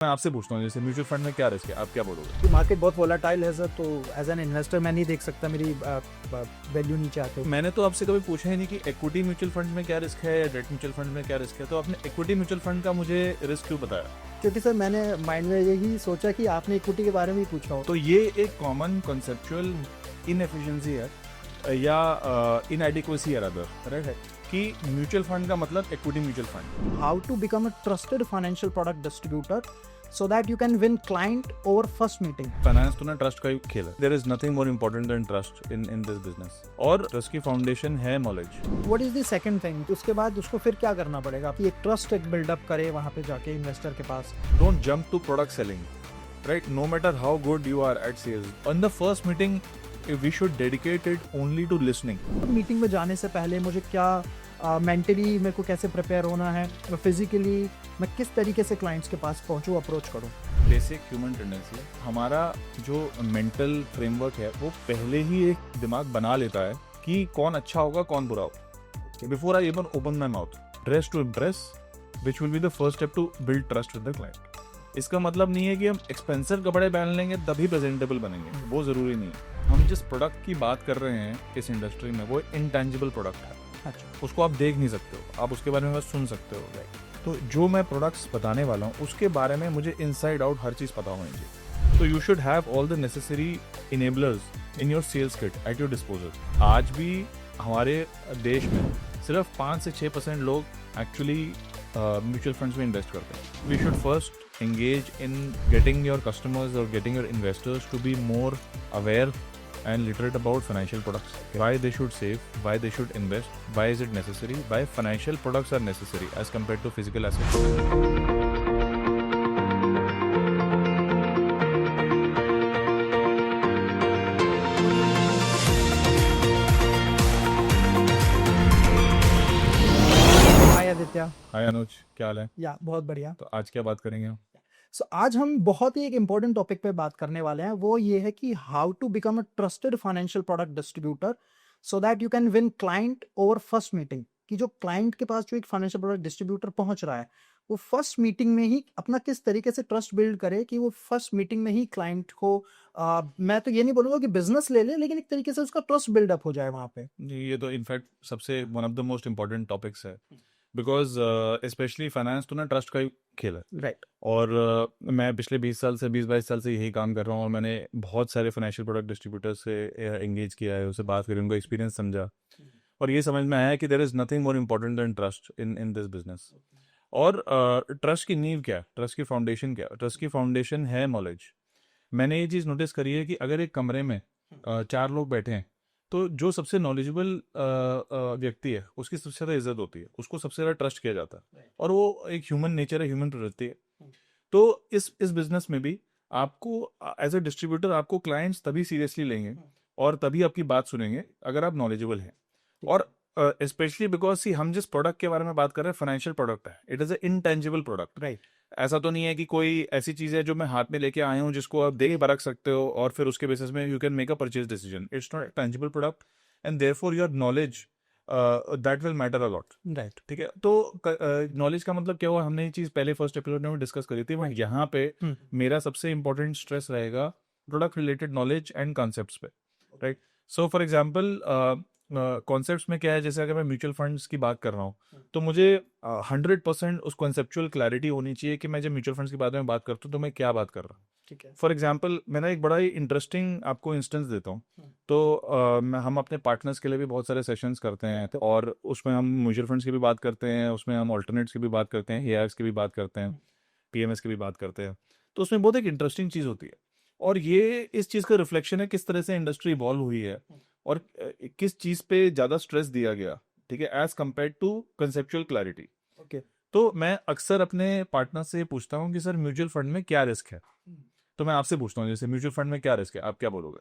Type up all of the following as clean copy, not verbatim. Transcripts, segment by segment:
मैं आपसे पूछता हूँ जैसे म्यूचुअल फंड में क्या रिस्क है, आप क्या बोलोगे? मार्केट बहुत वोलाटाइल है सर, तो एज एन इन्वेस्टर मैं नहीं देख सकता मेरी वैल्यू नीचे आते हुए। मैंने तो आपसे कभी पूछा ही नहीं कि इक्विटी म्यूचुअल फंड में क्या रिस्क है या डेट म्यूचुअल फंड में क्या रिस्क है, तो आपने इक्विटी म्यूचुअल फंड का मुझे रिस्क क्यों बताया? क्योंकि सर मैंने माइंड में यही सोचा कि आपने इक्विटी के बारे में ही पूछा हो। तो ये एक कॉमन कॉन्सेप्चुअल इनएफिशिएंसी है या इनएडिक्वेसी है रादर, राइट, कि म्यूचुअल फंड का मतलब equity mutual fund. How to become a trusted financial product distributor so that you can win client over first meeting. Finance तो ना ट्रस्ट का ही खेल है। There is nothing more important than trust in this business, और trust की foundation है knowledge. What is the second thing? उसके बाद उसको फिर क्या करना पड़ेगा? एक ट्रस्ट एक बिल्डअप करे वहाँ पे जाके इन्वेस्टर के पास। Don't jump to product selling, right? No matter how good you are at sales, on the first meeting we should dedicate it only to listening. Meeting में जाने से पहले मुझे क्या मेंटली मेरे को कैसे प्रिपेयर होना है, फिजिकली मैं किस तरीके से क्लाइंट्स के पास पहुंचूं, अप्रोच करूं। बेसिक ह्यूमन टेंडेंसी है, हमारा जो मेंटल फ्रेमवर्क है वो पहले ही एक दिमाग बना लेता है कि कौन अच्छा होगा कौन बुरा होगा, before I even open my mouth. Dress to impress which will be the first step to build trust with the client. इसका मतलब नहीं है कि हम एक्सपेंसिव कपड़े पहन लेंगे तभी प्रेजेंटेबल बनेंगे, वो जरूरी नहीं है। हम जिस प्रोडक्ट की बात कर रहे हैं इस इंडस्ट्री में वो इंटेंजिबल प्रोडक्ट है। अच्छा, उसको आप देख नहीं सकते हो, आप उसके बारे में बस सुन सकते हो। तो जो मैं प्रोडक्ट्स बताने वाला हूँ उसके बारे में मुझे इनसाइड आउट हर चीज़ पता होनी चाहिए। तो you should have all the necessary enablers in your sales kit at your disposal. आज भी हमारे देश में सिर्फ 5 से 6% लोग एक्चुअली म्यूचुअल फंड्स में इन्वेस्ट करते हैं। We should first engage in getting your customers or getting your investors to be more aware and literate about financial products, why they should save, why they should invest, why is it necessary, why financial products are necessary as compared to physical assets. हाय आदित्य। हाय अनुज, क्या हाल है? या बहुत बढ़िया। तो आज क्या बात करेंगे हम? आज हम बहुत ही एक इम्पोर्टेंट टॉपिक पे बात करने वाले हैं, वो ये है कि how to become a trusted financial product distributor so that you can win client over first meeting. कि जो क्लाइंट के पास जो एक फाइनेंशियल प्रोडक्ट डिस्ट्रीब्यूटर पहुंच रहा है वो फर्स्ट मीटिंग में ही अपना किस तरीके से ट्रस्ट बिल्ड करे कि वो फर्स्ट मीटिंग में ही क्लाइंट को मैं तो ये नहीं बोलूंगा कि बिजनेस ले ले, लेकिन एक तरीके से उसका ट्रस्ट बिल्डअप हो जाए वहां पे। ये तो इनफैक्ट सबसे one of the most important topics है, बिकॉज स्पेशली फाइनेंस तो ना ट्रस्ट का ही खेल है। राइट। और मैं पिछले 20-22 साल से यही काम कर रहा हूँ, और मैंने बहुत सारे फाइनेंशियल प्रोडक्ट डिस्ट्रीब्यूटर से एंगेज किया है, उससे बात करी, उनका एक्सपीरियंस समझा, और ये समझ में आया कि there is nothing more important than trust in this business. और ट्रस्ट की नींव क्या है, ट्रस्ट की फाउंडेशन क्या है? ट्रस्ट की फाउंडेशन है नॉलेज। मैंने ये चीज़ नोटिस करी है कि अगर एक कमरे में 4 लोग बैठे हैं तो जो सबसे नॉलेजेबल व्यक्ति है उसकी सबसे ज़्यादा इज्जत होती है, उसको सबसे ज़्यादा ट्रस्ट किया जाता है, और वो एक ह्यूमन नेचर है, ह्यूमन प्रवृत्ति है। तो इस बिजनेस में भी आपको एज अ डिस्ट्रीब्यूटर आपको क्लाइंट्स तभी सीरियसली लेंगे और तभी आपकी बात सुनेंगे अगर आप नॉलेजेबल हैं। और स्पेशली बिकॉज सी हम जिस प्रोडक्ट के बारे में बात कर रहे हैं फाइनेंशियल प्रोडक्ट है, it is a intangible product. Right. ऐसा तो नहीं है कि कोई ऐसी चीज है जो मैं हाथ में लेके आया हूँ जिसको आप देख परख सकते हो और फिर उसके बेसिस में you can make a purchase decision. It's not tangible product and therefore your knowledge that will matter a lot. Right. ठीक है, तो नॉलेज का मतलब क्या हुआ, हमने ये चीज पहले फर्स्ट एपिसोड में डिस्कस करी थी। वहाँ यहाँ पे मेरा सबसे इंपॉर्टेंट स्ट्रेस रहेगा product related knowledge and concepts पे, right. So for example concepts में क्या है, जैसे अगर मैं म्यूचुअल फंड्स की बात कर रहा हूँ तो मुझे 100% उस कॉन्सेप्चुअल क्लैरिटी होनी चाहिए कि मैं जब म्यूचुअल फंड्स के बारे में बात करता हूँ तो मैं क्या बात कर रहा हूँ। ठीक है। फॉर एग्जाम्पल मैं ना एक बड़ा ही इंटरेस्टिंग आपको इंस्टेंस देता हूँ। तो हम अपने पार्टनर्स के लिए भी बहुत सारे सेशंस करते हैं, और उसमें हम म्यूचुअल फंड्स की भी बात करते हैं, उसमें हम ऑल्टरनेट्स की भी बात करते हैं, एआईएफ्स की भी बात करते हैं, पीएमएस की भी बात करते हैं। तो उसमें बहुत एक इंटरेस्टिंग चीज़ होती है, और ये इस चीज़ का रिफ्लेक्शन है किस तरह से इंडस्ट्री इवॉल्व हुई है और किस चीज़ पे ज़्यादा स्ट्रेस दिया गया, ठीक है, as compare to conceptual clarity. Okay. तो मैं अक्सर अपने पार्टनर से पूछता हूँ कि सर म्यूचुअल फंड में क्या रिस्क है। तो मैं आपसे पूछता हूँ जैसे म्यूचुअल फंड में क्या रिस्क है, आप क्या बोलोगे?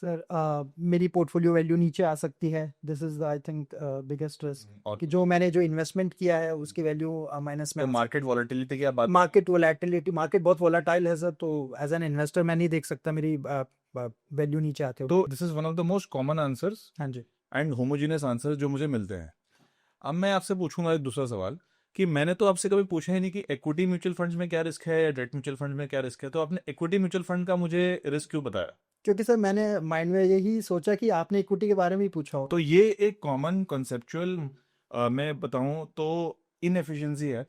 सर मेरी पोर्टफोलियो वैल्यू नीचे आ सकती है। This is I think biggest risk और कि जो मैंने जो इन्वेस्टमेंट किया है उसकी वैल्यू माइनस में। मार्केट वॉलेटिलिटी की आप बात, मार्केट वोलेटिलिटी, मार्केट बहुत वोलाटाइल है सर, तो एज एन इन्वेस्टर मैं नहीं देख सकता मेरी वैल्यू नीचे आते हुए। तो this is one of the most common answers हाँ जी। एंड होमोजीनियस आंसर्स जो मुझे मिलते हैं। अब मैं आपसे पूछूंगा एक दूसरा सवाल कि मैंने तो आपसे कभी पूछा ही नहीं कि इक्विटी म्यूचुअल फंड्स में क्या रिस्क है या डेट म्यूचुअल फंड में क्या रिस्क है, तो आपने इक्विटी म्यूचुअल फंड का मुझे रिस्क क्यों बताया? क्योंकि सर मैंने माइंड में यही सोचा कि आपने इक्विटी के बारे में ही पूछा हो। तो ये एक कॉमन कॉन्सेप्चुअल मैं बताऊं तो इनएफिशिएंसी है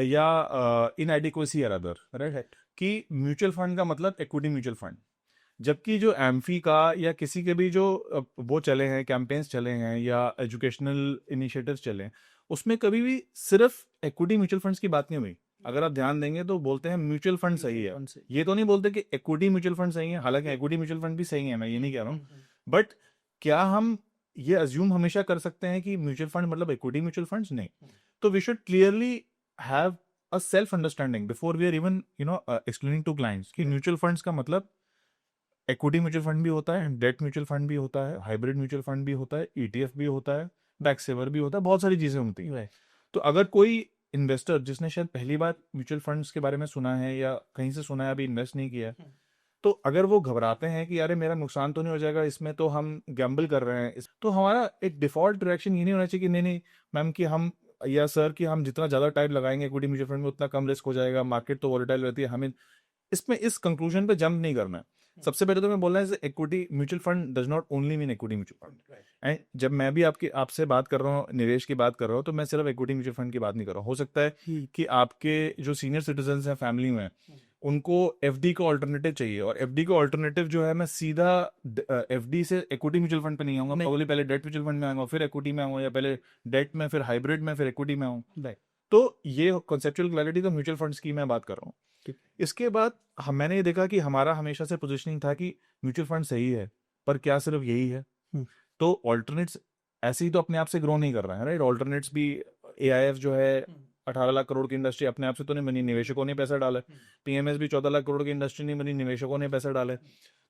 या इनएडिक्वेसी है रादर, राइट, कि म्यूचुअल फंड का मतलब इक्विटी म्यूचुअल फंड, जबकि जो एम्फी का या किसी के भी जो वो चले हैं, कैंपेन्स चले हैं या एजुकेशनल इनिशिएटिव्स चले हैं, उसमें कभी भी सिर्फ इक्विटी म्यूचुअल फंड्स की बात नहीं हुई। अगर आप ध्यान देंगे तो बोलते हैं म्यूचुअल फंड सही है, ये तो नहीं बोलते कि इक्विटी म्यूचुअल फंड सही है, हालांकि इक्विटी म्यूचुअल फंड भी सही है, मैं ये नहीं कह रहा हूँ, बट क्या हम ये अज्यूम हमेशा कर सकते हैं कि म्यूचुअल फंड मतलब इक्विटी म्यूचुअल फंड्स? नहीं। तो we should clearly have a self understanding before we are even explaining to clients कि म्यूचुअल फंड्स का मतलब इक्विटी म्यूचुअल फंड भी होता है, डेट म्यूचुअल फंड भी होता है, हाइब्रिड म्यूचुअल फंड भी होता है, ईटीएफ भी होता है, बैक सेवर भी होता है, बहुत सारी चीजें होती हैं। तो अगर कोई इन्वेस्टर जिसने शायद पहली बार म्यूचुअल फंड्स के बारे में सुना है या कहीं से सुना है, अभी इन्वेस्ट नहीं किया है, तो अगर वो घबराते हैं कि अरे मेरा नुकसान तो नहीं हो जाएगा इसमें, तो हम गैम्बल कर रहे हैं तो हमारा एक डिफॉल्ट रिएक्शन ये नहीं होना चाहिए कि नहीं नहीं मैम कि हम या सर कि हम जितना ज्यादा टाइम लगाएंगे इक्विटी म्यूचुअल फंड में उतना कम रिस्क हो जाएगा, मार्केट तो वॉलेटाइल रहती है, हमें इसमें इस कंक्लूजन पे जंप नहीं करना है। सबसे पहले तो मैं बोलना है equity mutual fund does not only mean equity mutual fund. And जब मैं भी आपसे बात कर रहा हूँ, निवेश की बात कर रहा हूँ, तो मैं सिर्फ इक्विटी म्यूचुअल फंड की बात नहीं कर रहा हूँ। हो सकता है कि आपके जो सीनियर सिटीजन हैं फैमिली में, उनको एफडी को अल्टरनेटिव चाहिए, और एफडी को अल्टरनेटिव जो है, मैं सीधा एफडी से इक्विटी म्यूचुअल फंड पे नहीं आऊंगा, प्रोबेबली पहले डेट म्यूचुअल फंड में आऊंगा, फिर इक्विटी में आऊंगा, या पहले डेट में फिर हाइब्रिड में फिर इक्विटी में आऊंगा। तो ये कॉन्सेप्चुअल क्लैरिटी तो म्यूचुअल फंड्स की मैं बात कर रहा हूँ। इसके बाद मैंने ये देखा कि हमारा हमेशा से पोजीशनिंग था कि म्यूचुअल फंड सही है, पर क्या सिर्फ यही है? तो ऑल्टरनेट्स ऐसे ही तो अपने आप से ग्रो नहीं कर रहा है, राइट? ऑल्टरनेट्स भी, एआईएफ जो है 18 लाख करोड़ की इंडस्ट्री अपने आप से तो नहीं बनी, निवेशकों ने पैसा डाला। पीएमएस भी 14 लाख करोड़ की इंडस्ट्री नहीं बनी, निवेशकों ने पैसा डाले।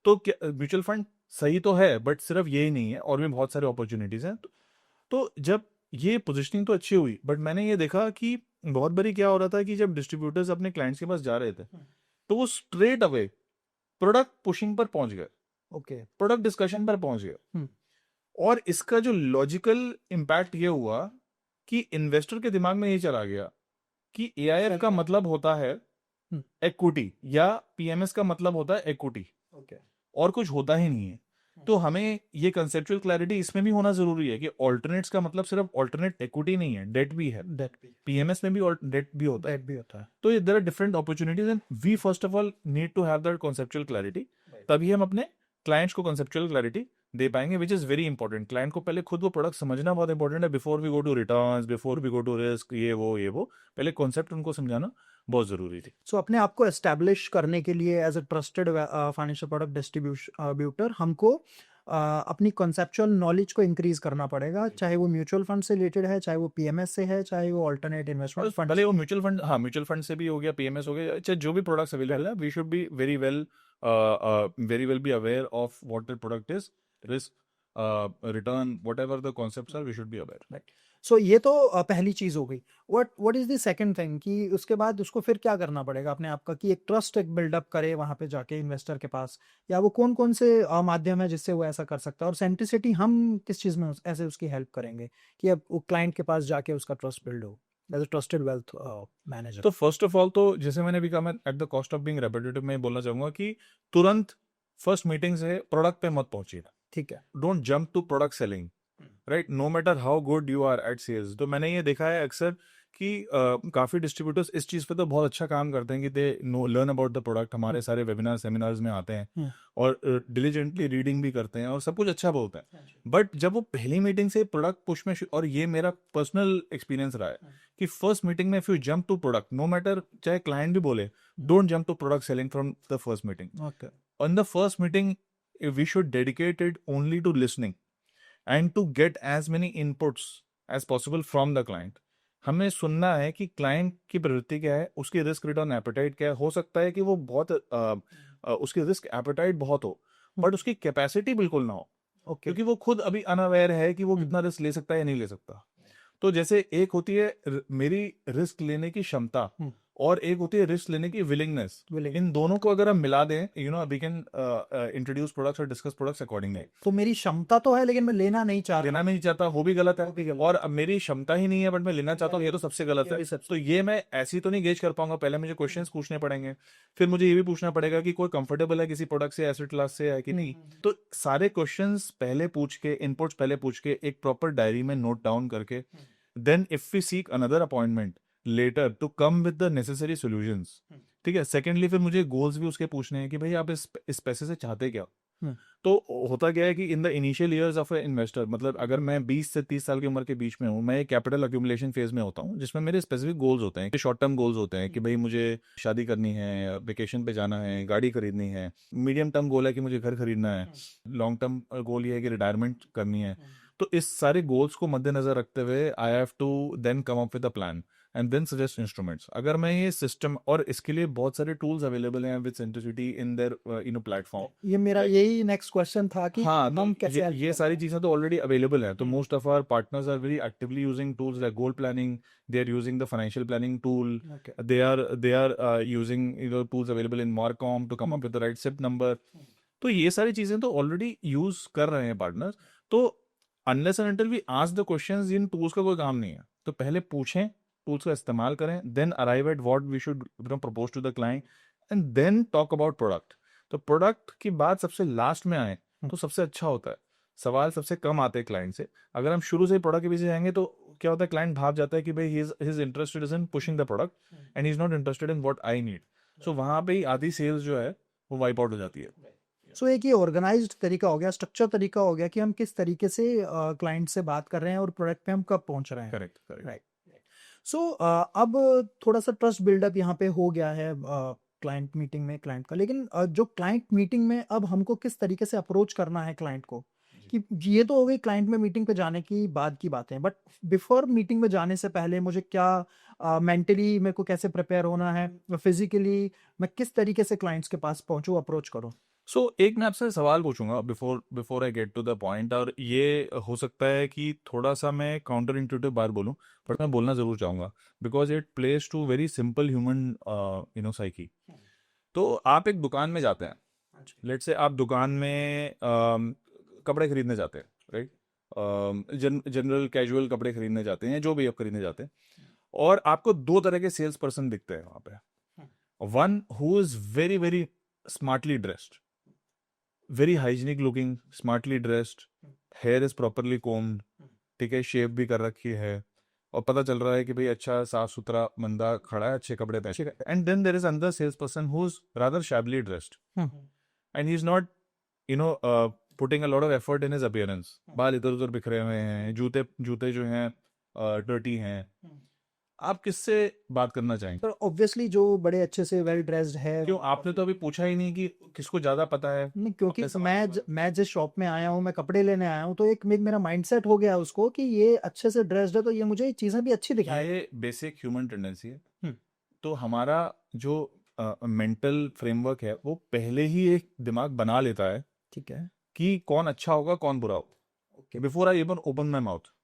तो म्यूचुअल फंड सही तो है, बट सिर्फ यही नहीं है, और भी बहुत सारे अपॉर्चुनिटीज हैं। तो जब ये पोजीशनिंग तो अच्छी हुई, बट मैंने ये देखा कि बहुत बारी क्या हो रहा था कि जब डिस्ट्रीब्यूटर्स अपने क्लाइंट्स के पास जा रहे थे, तो वो स्ट्रेट अवे प्रोडक्ट पुशिंग पर पहुंच गए, प्रोडक्ट डिस्कशन पर पहुंच गए। और इसका जो लॉजिकल इम्पैक्ट ये हुआ कि इन्वेस्टर के दिमाग में ये चला गया कि एआईएफ का मतलब होता है इक्विटी, या पीएमएस का मतलब होता है इक्विटी, और कुछ होता ही नहीं है। तो हमें ये कंसेप्चुअल क्लैरिटी इसमें भी होना जरूरी है कि ऑल्टरनेट्स का मतलब सिर्फ ऑल्टरनेट इक्विटी नहीं है, डेट भी है, पीएमएस में भी डेट भी होता है। तो there are different opportunities, and we first of all need to have that conceptual clarity, तभी हम अपने क्लाइंट्स को कंसेप्चुअल क्लैरिटी दे पाएंगे, which is very important. Client को पहले खुद वो प्रोडक्ट समझना बहुत इंपॉर्टेंट है, before we go to returns, before we go to risk, ये वो पहले कॉन्सेप्ट उनको समझाना बहुत जरूरी थी। सो अपने आप को एस्टेब्लिश करने के लिए as a trusted financial product distributor हमको अपनी कॉन्सेप्चुअल नॉलेज को इंक्रीज करना पड़ेगा, चाहे वो म्यूचुअल फंड से रिलेटेड है, चाहे वो पीएमएस से है, चाहे वो अल्टरनेट इन्वेस्टमेंट फंड, भले वो म्यूचुअल फंड, हाँ म्यूचुअल फंड से भी हो गया, पीएमएस हो गया, चाहे जो भी प्रोडक्ट्स अवेलेबल है, we should be very well be aware of what the product is, risk, return, whatever the concepts are, we should be aware. सो ये तो पहली चीज हो गई। What is the second thing कि उसके बाद उसको फिर क्या करना पड़ेगा अपने आप का, कि एक ट्रस्ट एक बिल्डअप करे वहां पे जाके इन्वेस्टर के पास, या वो कौन कौन से माध्यम है जिससे वो ऐसा कर सकता है, और सेंट्रिसिटी हम किस चीज में ऐसे उसकी हेल्प करेंगे कि अब वो क्लाइंट के पास जाके उसका ट्रस्ट बिल्ड हो as a trusted wealth manager. तो फर्स्ट ऑफ ऑल तो जैसे मैंने भी कहा, मैं at the cost of being repetitive में बोलना चाहूंगा कि तुरंत फर्स्ट मीटिंग से प्रोडक्ट पे मत पहुंचिएगा, ठीक है? Don't jump to product selling, right, no matter how good you are at sales. तो मैंने ये देखा है अक्सर कि काफी डिस्ट्रीब्यूटर्स इस चीज पे तो बहुत अच्छा काम करते हैं कि they know learn about the product, हमारे सारे वेबिनार सेमिनार्स में आते हैं और डिलीजेंटली रीडिंग भी करते हैं और सब कुछ अच्छा बोलते हैं, बट जब वो पहली मीटिंग से प्रोडक्ट पुश में, और ये मेरा पर्सनल एक्सपीरियंस रहा है कि फर्स्ट मीटिंग में if you jump to product, no matter चाहे क्लाइंट भी बोले, don't jump to product selling from the first meeting. On the first meeting we should dedicate it only to listening and to get as many inputs as possible from the client। हमें सुनना है कि client की प्रवृत्ति क्या है, उसकी risk return apatite क्या है। हो सकता है कि वो बहुत उसकी रिस्क एपेटाइट बहुत हो, बट उसकी कैपेसिटी बिल्कुल ना हो, क्योंकि वो खुद अभी अनअवेयर है कि वो कितना रिस्क ले सकता है या नहीं ले सकता। तो जैसे एक होती है मेरी रिस्क लेने की क्षमता, और एक होती है रिस्क लेने की विलिंगनेस। Willing. इन दोनों को अगर हम मिला दें, you know, we can introduce products और डिस्कस प्रोडक्ट्स अकॉर्डिंगली। तो मेरी क्षमता तो है लेकिन मैं लेना नहीं चाह लेना रहा। नहीं चाहता, वो भी गलत वो भी है, गलत। और अब मेरी क्षमता ही नहीं है बट मैं लेना चाहता हूँ, ये तो सबसे गलत ये है। भी सबसे- तो ये मैं ऐसी तो नहीं गेज कर पाऊंगा, पहले मुझे क्वेश्चंस पूछने पड़ेंगे, फिर मुझे ये भी पूछना पड़ेगा कि कोई कंफर्टेबल है किसी प्रोडक्ट से, एसेट क्लास से है कि नहीं। तो सारे क्वेश्चंस पहले पूछ के, इनपुट्स पहले पूछ के, एक प्रॉपर डायरी में नोट डाउन करके, then if we seek another appointment letter to come with the necessary solutions. ठीक है, सेकेंडली फिर मुझे गोल्स भी उसके पूछने हैं कि भाई आप इस पैसे से चाहते क्या। तो होता क्या है कि in the initial years of a investor, मतलब अगर मैं 20 से 30 साल की उम्र के बीच में हूँ, मैं एक कैपिटल अक्यूमुलेशन फेज में होता हूँ, जिसमें मेरे स्पेसिफिक गोल्स होते हैं, शॉर्ट टर्म गोल्स होते हैं कि भाई मुझे शादी करनी है, वेकेशन पे जाना है, गाड़ी खरीदनी है। मीडियम टर्म गोल है कि मुझे घर खरीदना है। लॉन्ग टर्म गोल ये है कि रिटायरमेंट करनी है। तो इस सारे गोल्स को मद्देनजर रखते हुए I have to then come up with a plan and then suggest instruments. अगर मैं ये सिस्टम, और इसके लिए बहुत सारे टूल्स अवेलेबल हैं with centricity in their platform. ये मेरा यही नेक्स्ट क्वेश्चन था कि हाँ, तो हम कैसे ये सारी चीजें तो ऑलरेडी अवेलेबल है। तो most of our partners are very actively using tools like goal planning, they are using the financial planning tool, Okay. they are using tools available in Marcom to come up with the right SIP number। तो ये सारी चीजें तो already use कर रहे हैं partners. तो unless and until we ask the questions, इन टूल्स का कोई काम नहीं है। तो पहले पूछें, टूल्स का इस्तेमाल करें, then arrive at what we should propose to the client, and then talk about product. तो प्रोडक्ट की बात सबसे लास्ट में आए तो सबसे अच्छा होता है। सवाल सबसे कम आते हैं क्लाइंट से। अगर हम शुरू से ही प्रोडक्ट के पीछे जाएंगे तो क्या होता है, क्लाइंट भाग जाता है कि भाई he is interested in pushing the product and he is not interested in what I need. So वहां पे ही आधी सेल्स जो है वो वाइप आउट हो जाती है। सो एक ये ऑर्गेनाइज्ड तरीका हो गया, स्ट्रक्चर तरीका हो गया कि हम किस तरीके से क्लाइंट से बात कर रहे हैं और प्रोडक्ट पे हम कब पहुंच रहे हैं। Correct, correct. राइट। सो अब थोड़ा सा ट्रस्ट बिल्डअप यहाँ पे हो गया है क्लाइंट मीटिंग में क्लाइंट का, लेकिन जो क्लाइंट मीटिंग में अब हमको किस तरीके से अप्रोच करना है क्लाइंट को, कि ये तो हो गई क्लाइंट में मीटिंग पे जाने की बाद की बातें, बट बिफोर मीटिंग में जाने से पहले मुझे क्या मेंटली मेरे को कैसे प्रिपेयर होना है, फिजिकली मैं किस तरीके से क्लाइंट्स के पास पहुंचूं, अप्रोच करूं। सो एक मैं आपसे सवाल पूछूंगा before I get to the point, और ये हो सकता है कि थोड़ा सा मैं काउंटर इंट्यूटिव बात बोलूं, बट मैं बोलना जरूर चाहूंगा because it plays to very simple human psyche. तो आप एक दुकान में जाते हैं, लेट्स से आप दुकान में कपड़े खरीदने जाते हैं, राइट, जनरल कैजुअल कपड़े खरीदने जाते हैं, जो भी आप खरीदने जाते हैं, और आपको दो तरह के सेल्स पर्सन दिखते हैं वहां पे। One who is very very smartly dressed, very hygienic looking, smartly dressed, here is properly combed, ठीक है, शेव भी कर रखी है, और पता चल रहा है कि भाई अच्छा साफ सुथरा बंदा खड़ा है, अच्छे कपड़े पहने। And then there is another sales person who is rather shabbily dressed and he is not putting a lot of effort in his appearance. बाल इधर उधर बिखरे हुए हैं, जूते जूते जो हैं डर्टी हैं। आप किससे बात करना चाहेंगे? तो ऑब्वियसली जो बड़े अच्छे से वेल ड्रेस्ड है। क्यों, आपने तो अभी पूछा ही नहीं कि किसको ज्यादा पता है। नहीं, क्योंकि अपने मैं जिस शॉप में आया हूँ, मैं कपड़े लेने आया हूँ, तो एक मेरा माइंडसेट हो गया उसको कि ये अच्छे से ड्रेस्ड है तो ये मुझे चीजें भी अच्छी दिखाई। ये बेसिक ह्यूमन टेंडेंसी है। तो हमारा जो मेंटल फ्रेमवर्क है वो पहले ही एक दिमाग बना लेता है, ठीक है, कि कौन अच्छा होगा कौन बुरा होगा, before I even open my mouth.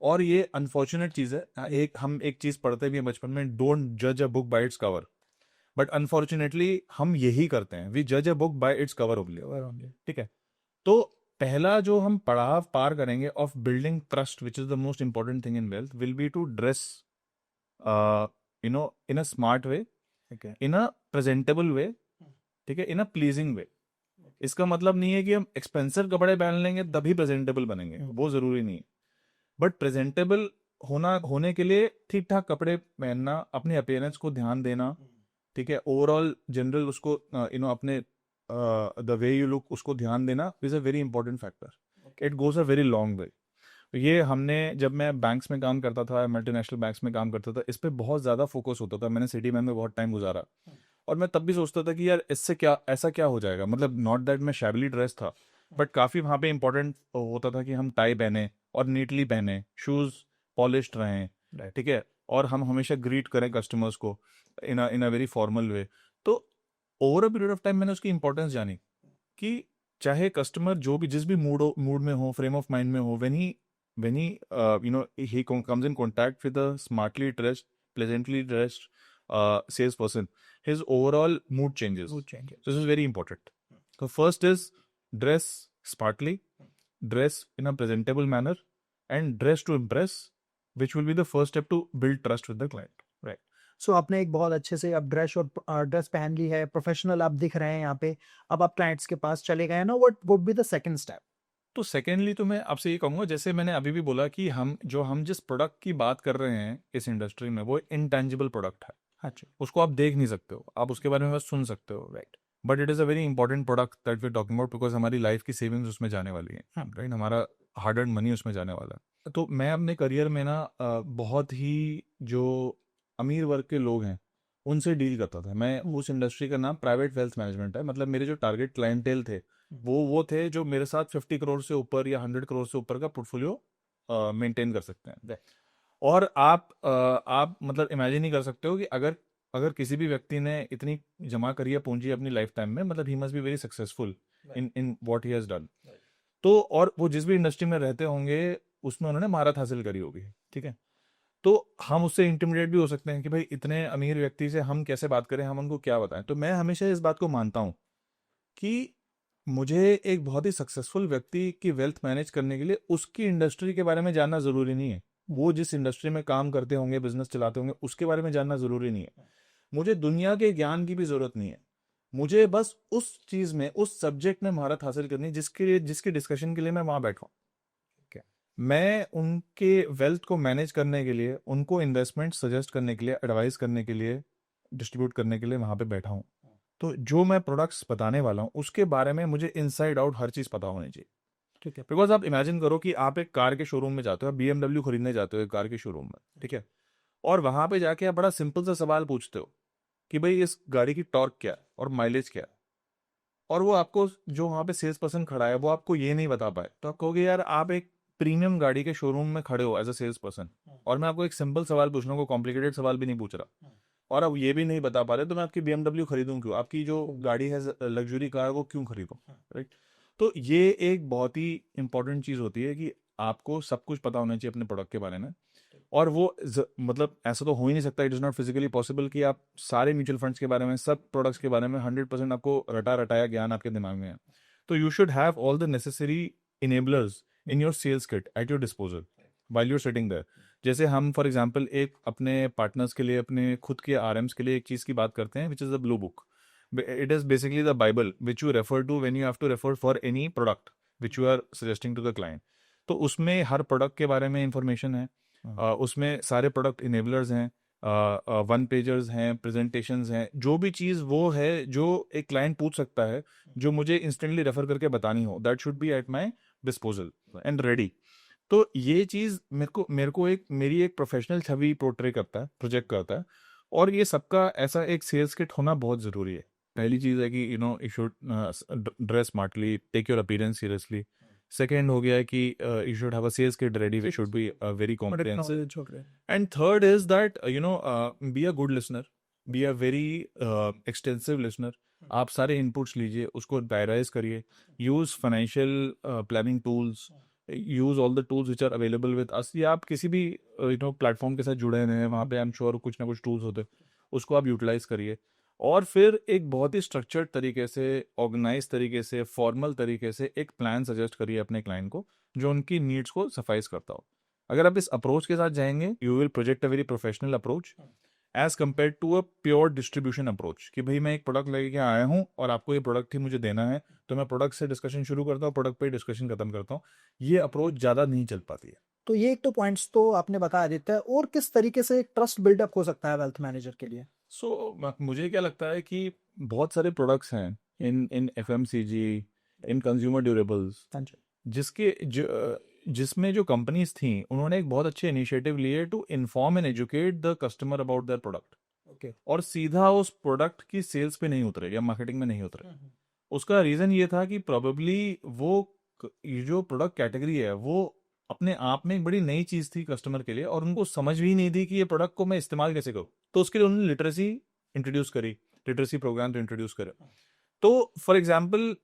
और ये अनफॉर्चुनेट चीज है, हम एक चीज पढ़ते भी हैं बचपन में, डोंट जज a book by its cover, but unfortunately हम यही करते हैं, वी जज a book by its cover only. ठीक है, तो पहला जो हम पड़ाव पार करेंगे of building trust, which is the most important thing in wealth, will be to dress in a smart way, in a presentable way, ठीक है, इन अ प्लीजिंग वे। इसका मतलब नहीं है कि हम एक्सपेंसिव कपड़े पहन लेंगे तभी प्रेजेंटेबल बनेंगे, वो जरूरी नहीं है। बट प्रेजेंटेबल होने के लिए ठीक ठाक कपड़े पहनना, अपने अपीयरेंस को ध्यान देना, ठीक है, ओवरऑल जनरल उसको अपने द वे यू लुक उसको ध्यान देना is a very important factor. It goes a very long way. तो ये हमने, जब मैं बैंक्स में काम करता था, मल्टीनेशनल बैंक्स में काम करता था, इस पे बहुत ज़्यादा फोकस होता था। मैंने सिटी बैंक में बहुत टाइम गुजारा, और मैं तब भी सोचता था कि यार इससे क्या, ऐसा क्या हो जाएगा, मतलब नॉट दैट मैं शैबली ड्रेस था, बट काफ़ी वहाँ पे इंपॉर्टेंट होता था कि हम टाई पहने और नीटली पहने, शूज़ पॉलिश्ड रहें, ठीक है, और हम हमेशा ग्रीट करें कस्टमर्स को इन अ वेरी फॉर्मल वे। तो over a period of time मैंने उसकी इंपॉर्टेंस जानी कि चाहे कस्टमर जो भी जिस भी मूड में हो, फ्रेम ऑफ माइंड में हो, when he he comes in contact with a smartly dressed, pleasantly dressed, salesperson, his overall mood changes. Mood changes. So this is very important. So first is dress smartly, dress in a presentable manner, and dress to impress, which will be the first step to build trust with the client. सो आपने एक बहुत अच्छे से अब dress पहन ली है, professional आप दिख रहे हैं यहाँ पे, अब आप क्लाइंट्स के पास चले गए ना, what would be the second step? तो सेकेंडली तो मैं आपसे ये कहूँगा, जैसे मैंने अभी भी बोला कि हम जिस प्रोडक्ट की बात कर रहे हैं इस इंडस्ट्री में, वो इंटेंजिबल प्रोडक्ट है. अच्छा, उसको आप देख नहीं सकते हो, आप उसके बारे में बस सुन सकते हो. Right, but it is a very important product that we talking about, because हमारी लाइफ की सेविंग्स उसमें जाने वाली है. हाँ. राइट, हमारा हार्ड अर्न मनी उसमें जाने वाला है. तो मैं अपने करियर में ना बहुत ही जो अमीर वर्ग के लोग हैं उनसे डील करता था. मैं उस इंडस्ट्री का नाम प्राइवेट वेल्थ मैनेजमेंट है. मतलब मेरे जो टारगेट क्लाइंटेल थे वो थे जो मेरे साथ 50 करोड़ से ऊपर या 100 करोड़ से ऊपर का पोर्टफोलियो मेंटेन कर सकते हैं. और आप मतलब इमेजिन नहीं कर सकते हो कि अगर किसी भी व्यक्ति ने इतनी जमा करी है पूंजी अपनी लाइफ टाइम में, मतलब he must be very successful in what he has done. तो और वो जिस भी इंडस्ट्री में रहते होंगे उसमें उन्होंने महारत हासिल करी होगी. ठीक है, तो हम उससे इंटिमिडेट भी हो सकते हैं कि भाई इतने अमीर व्यक्ति से हम कैसे बात करें, हम उनको क्या बताएं. तो मैं हमेशा इस बात को मानता हूं कि मुझे एक बहुत ही सक्सेसफुल व्यक्ति की वेल्थ मैनेज करने के लिए उसकी इंडस्ट्री के बारे में जानना जरूरी नहीं है. वो जिस इंडस्ट्री में काम करते होंगे, बिजनेस चलाते होंगे, उसके बारे में जानना जरूरी नहीं है. मुझे दुनिया के ज्ञान की भी जरूरत नहीं है. मुझे बस उस चीज में, उस सब्जेक्ट में महारत हासिल करनी है जिसके डिस्कशन के लिए मैं वहां बैठा हूं. मैं उनके वेल्थ को मैनेज करने के लिए, उनको इन्वेस्टमेंट सजेस्ट करने के लिए, एडवाइस करने के लिए, डिस्ट्रीब्यूट करने के लिए वहां पे बैठा हूँ. तो जो मैं प्रोडक्ट्स बताने वाला हूँ उसके बारे में मुझे इनसाइड आउट हर चीज़ पता होनी चाहिए. ठीक है, बिकॉज आप इमेजिन करो कि आप एक कार के शोरूम में जाते हो, आप BMW खरीदने जाते हो एक कार के शोरूम में. ठीक है, और वहां पे जाके आप बड़ा सिंपल सा सवाल पूछते हो कि भाई इस गाड़ी की टॉर्क क्या है और माइलेज क्या है, और वो आपको, जो वहां पे सेल्स पर्सन खड़ा है, वो आपको ये नहीं बता पाए, तो आप कहोगे यार आप एक प्रीमियम गाड़ी के शोरूम में खड़े हो एज अ सेल्स पर्सन, और मैं आपको एक सिंपल सवाल पूछ रहा हूँ, कॉम्प्लिकेटेड सवाल भी नहीं पूछ रहा, और अब ये भी नहीं बता पा रहे, तो मैं आपकी BMW खरीदूं क्यों? आपकी जो गाड़ी है लग्जरी कार, वो क्यों खरीदूं? राइट. तो ये एक बहुत ही इंपॉर्टेंट चीज होती है कि आपको सब कुछ पता होना चाहिए अपने प्रोडक्ट के बारे में. और वो मतलब ऐसा तो हो ही नहीं सकता, it is not physically possible कि आप सारे म्यूचुअल फंड्स के बारे में, सब प्रोडक्ट्स के बारे में 100% आपको रटा रटाया ज्ञान आपके दिमाग में है. तो you should have all the necessary enablers in your sales kit at your disposal while you're sitting there. जैसे हम फॉर एग्जांपल एक अपने पार्टनर्स के लिए, अपने खुद के RMs के लिए एक चीज़ की बात करते हैं, which is the blue book. It is basically the Bible which you refer to when you have to refer for any product which you are suggesting to the client. तो उसमें हर प्रोडक्ट के बारे में इंफॉर्मेशन है. उसमें सारे product enablers हैं, 1 pagers हैं, प्रेजेंटेशंस हैं, जो भी चीज़ वो है जो एक क्लाइंट पूछ सकता है, जो मुझे इंस्टेंटली रेफर करके बतानी हो, that should be at my disposal and ready. तो ये चीज़ मेरी एक प्रोफेशनल छवि पोर्ट्रे करता है, प्रोजेक्ट करता है. और ये सबका ऐसा एक सेल्स किट होना बहुत ज़रूरी है. पहली चीज़ है कि you should dress smartly, take your appearance seriously. Second हो गया है कि you should have a sales kit ready, we should be very comprehensive. And third is that be a good listener, be a very extensive listener. आप सारे inputs लीजिए, उसको diarise करिए, use financial planning tools, use all the tools which are available with us. या आप किसी भी platform के साथ जुड़े हुए हैं, वहाँ पे आई एम श्योर कुछ ना कुछ टूल्स होते हैं, उसको आप यूटिलाइज करिए. और फिर एक बहुत ही स्ट्रक्चर्ड तरीके से, ऑर्गेनाइज तरीके से, फॉर्मल तरीके से एक प्लान सजेस्ट करिए अपने क्लाइंट को जो उनकी नीड्स को सफाइज करता हो. अगर आप इस अप्रोच के साथ जाएंगे, you will project a very professional approach as compare to a pure distribution approach कि भाई मैं एक प्रोडक्ट लेके आया हूँ और आपको ये प्रोडक्ट ही मुझे देना है, तो मैं प्रोडक्ट से डिस्कशन शुरू करता हूँ, प्रोडक्ट पे डिस्कशन खत्म करता हूँ. ये अप्रोच ज़्यादा नहीं चल पाती है. तो ये एक तो पॉइंट्स तो आपने बता देते हैं, और किस तरीके से ट्रस्ट बिल्डअप हो सकता है वेल्थ मैनेजर के लिए? मुझे क्या लगता है कि बहुत सारे प्रोडक्ट्स हैं इन FMCG, इन कंज्यूमर ड्यूरेबल्स, हाँ जी, जिसमें जो कंपनीज थी उन्होंने एक बहुत अच्छे इनिशिएटिव लिए to inform and educate the customer about their product. Okay, और सीधा उस प्रोडक्ट की सेल्स पे नहीं उतरे या मार्केटिंग में नहीं उतरे. उसका रीजन ये था कि प्रोबेबली ये जो प्रोडक्ट कैटेगरी है वो अपने आप में एक बड़ी नई चीज थी कस्टमर के लिए, और उनको समझ भी नहीं थी कि ये प्रोडक्ट को मैं इस्तेमाल कैसे करूं. तो उसके लिए उन्होंने लिटरेसी इंट्रोड्यूस करी, लिटरेसी प्रोग्राम तो इंट्रोड्यूस करे. तो फॉर एग्जाम्पल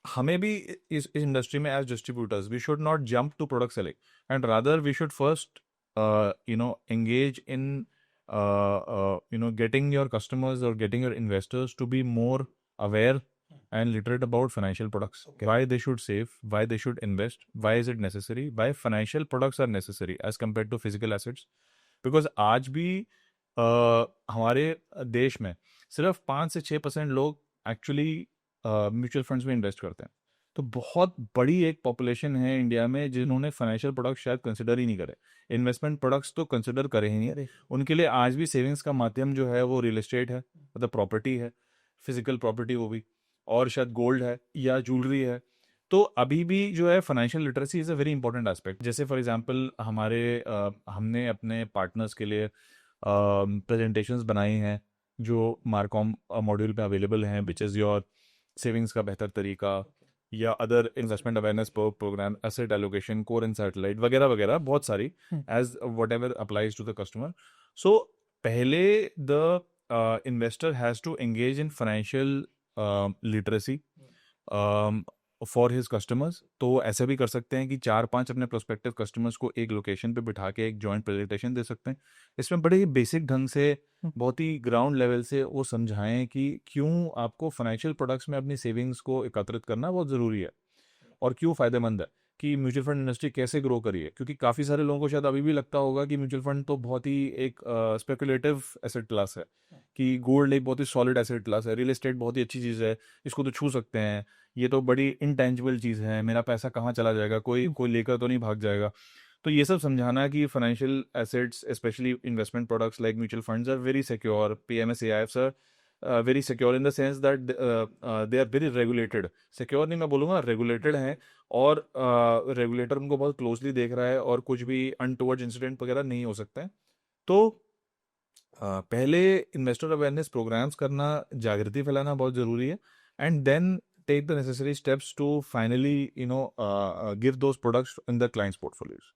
हमें भी इस इंडस्ट्री में as distributors we should not jump to product selling, and rather we should first engage in getting your customers or getting your investors to be more aware and literate about financial products. Okay. Why they should save, why they should invest, why is it necessary, why financial products are necessary as compared to physical assets. Because आज भी हमारे देश में सिर्फ 5 से 6% लोग actually mutual funds में invest करते हैं. तो बहुत बड़ी एक पॉपुलेशन है इंडिया में जिन्होंने फाइनेंशियल प्रोडक्ट्स शायद कंसिडर ही नहीं करे, इन्वेस्टमेंट प्रोडक्ट्स तो कंसिडर करे ही नहीं. अरे उनके लिए आज भी सेविंग्स का माध्यम जो है वो रियल एस्टेट है, मतलब प्रॉपर्टी है, फिजिकल प्रॉपर्टी वो भी, और शायद गोल्ड है या ज्वेलरी है. तो अभी भी जो है financial literacy is a very important aspect. जैसे फॉर एग्जांपल हमने अपने पार्टनर्स के लिए प्रेजेंटेशंस बनाई हैं जो मार्कॉम मॉड्यूल पे अवेलेबल हैं, विच इज़ योर सेविंग्स का बेहतर तरीका, या other investment awareness program, asset allocation, core and satellite वगैरह वगैरह, बहुत सारी, as whatever applies to the customer. So पहले the investor has to engage in financial literacy for his customers. तो ऐसे भी कर सकते हैं कि 4-5 अपने प्रोस्पेक्टिव कस्टमर्स को एक लोकेशन पे बिठा के एक जॉइंट प्रेजेंटेशन दे सकते हैं. इसमें बड़े ही बेसिक ढंग से, बहुत ही ग्राउंड लेवल से वो समझाएं कि क्यों आपको फाइनेंशियल प्रोडक्ट्स में अपनी सेविंग्स को एकत्रित करना बहुत ज़रूरी है और क्यों फ़ायदेमंद है, कि म्यूचुअल फंड इंडस्ट्री कैसे ग्रो करी है. क्योंकि काफ़ी सारे लोगों को शायद अभी भी लगता होगा कि म्यूचुअल फंड तो बहुत ही एक स्पेकुलेटिव एसेट क्लास है, कि गोल्ड एक बहुत ही सॉलिड एसेट क्लास है, रियल एस्टेट बहुत ही अच्छी चीज़ है, इसको तो छू सकते हैं, ये तो बड़ी इंटेंजिबल चीज़ है, मेरा पैसा कहाँ चला जाएगा, कोई कोई लेकर तो नहीं भाग जाएगा. तो ये सब समझाना है कि financial assets, specially investment products like mutual funds, are very secure. PMS AIFs are very secure in the sense that they are very regulated. Secure नहीं मैं बोलूँगा, रेगुलेटेड हैं, और रेगुलेटर उनको बहुत क्लोजली देख रहा है और कुछ भी अनटुवर्ड्स इंसिडेंट वगैरह नहीं हो सकता है. तो पहले इन्वेस्टर अवेयरनेस प्रोग्राम्स करना, जागृति फैलाना बहुत ज़रूरी है, and then take the necessary steps to finally give those products in the client's portfolios.